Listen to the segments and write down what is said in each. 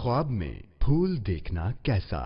ख्वाब में फूल देखना कैसा?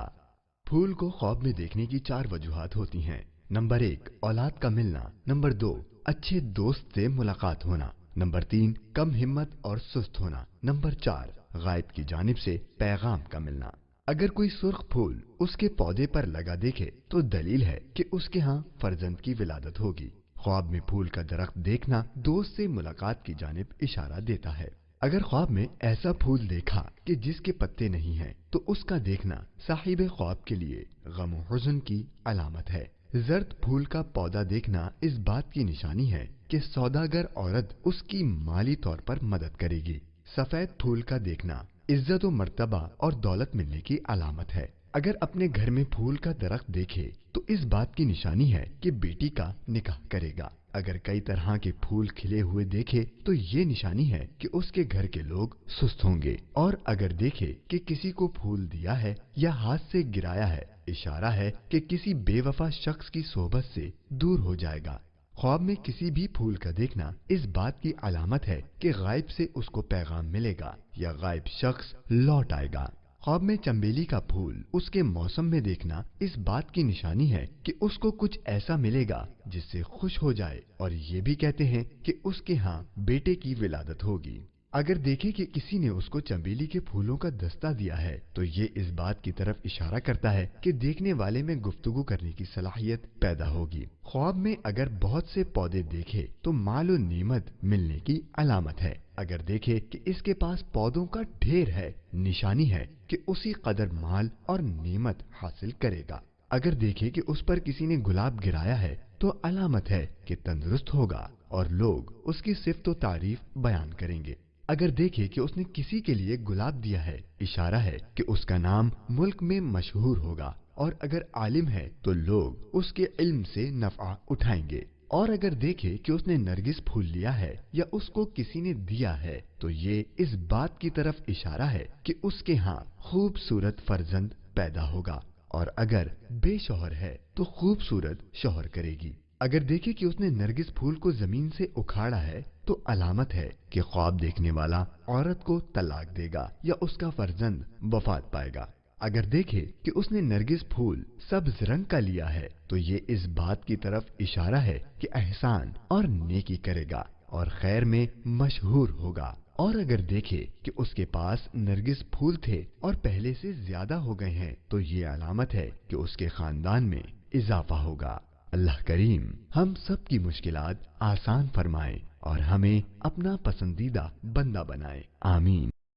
फूल को ख्वाब में देखने की 4 वजूहात होती हैं। नंबर 1, औलाद का मिलना। नंबर 2, अच्छे दोस्त से मुलाकात होना। नंबर 3, कम हिम्मत और सुस्त होना। नंबर 4, गायब की जानिब से पैगाम का मिलना। अगर कोई सुर्ख फूल उसके पौधे पर लगा देखे तो दलील है कि उसके यहाँ फर्जंद की विलादत होगी। ख्वाब में फूल का दरख्त देखना दोस्त से मुलाकात की जानिब इशारा देता है। अगर ख्वाब में ऐसा फूल देखा कि जिसके पत्ते नहीं हैं, तो उसका देखना साहिब ख्वाब के लिए गम और हुज़्न की अलामत है। जर्द फूल का पौधा देखना इस बात की निशानी है कि सौदागर औरत उसकी माली तौर पर मदद करेगी। सफेद फूल का देखना इज्जत और मर्तबा और दौलत मिलने की अलामत है। अगर अपने घर में फूल का दरख्त देखे तो इस बात की निशानी है कि बेटी का निकाह करेगा। अगर कई तरह के फूल खिले हुए देखे तो ये निशानी है कि उसके घर के लोग सुस्त होंगे। और अगर देखे कि किसी को फूल दिया है या हाथ से गिराया है, इशारा है कि किसी बेवफा शख्स की सोहबत से दूर हो जाएगा। ख्वाब में किसी भी फूल का देखना इस बात की अलामत है कि गायब से उसको पैगाम मिलेगा या गायब शख्स लौट आएगा। ख्वाब में चंबेली का फूल उसके मौसम में देखना इस बात की निशानी है कि उसको कुछ ऐसा मिलेगा जिससे खुश हो जाए, और ये भी कहते हैं कि उसके यहाँ बेटे की विलादत होगी। अगर देखे कि किसी ने उसको चंबेली के फूलों का दस्ता दिया है तो ये इस बात की तरफ इशारा करता है कि देखने वाले में गुफ्तगू करने की सलाहियत पैदा होगी। ख्वाब में अगर बहुत से पौधे देखे तो माल और नीमत मिलने की अलामत है। अगर देखे कि इसके पास पौधों का ढेर है, निशानी है कि उसी कदर माल और नीमत हासिल करेगा। अगर देखे कि उस पर किसी ने गुलाब गिराया है तो अलामत है कि तंदुरुस्त होगा और लोग उसकी सिफ्त व तारीफ बयान करेंगे। अगर देखे कि उसने किसी के लिए गुलाब दिया है, इशारा है कि उसका नाम मुल्क में मशहूर होगा। और अगर आलिम है तो लोग उसके इल्म से नफा उठाएंगे। और अगर देखे कि उसने नरगिस फूल लिया है या उसको किसी ने दिया है तो ये इस बात की तरफ इशारा है कि उसके यहाँ खूबसूरत फर्जंद पैदा होगा। और अगर बेशौहर है तो खूबसूरत शौहर करेगी। अगर देखे कि उसने नरगिस फूल को जमीन से उखाड़ा है तो अलामत है कि ख्वाब देखने वाला औरत को तलाक देगा या उसका फर्जंद वफात पाएगा। अगर देखे कि उसने नरगिस फूल सब्ज रंग का लिया है तो ये इस बात की तरफ इशारा है कि एहसान और नेकी करेगा और खैर में मशहूर होगा। और अगर देखे कि उसके पास नरगिस फूल थे और पहले से ज्यादा हो गए हैं तो ये अलामत है कि उसके खानदान में इजाफा होगा। अल्लाह करीम हम सब की मुश्किलात आसान फरमाए और हमें अपना पसंदीदा बंदा बनाए। आमीन।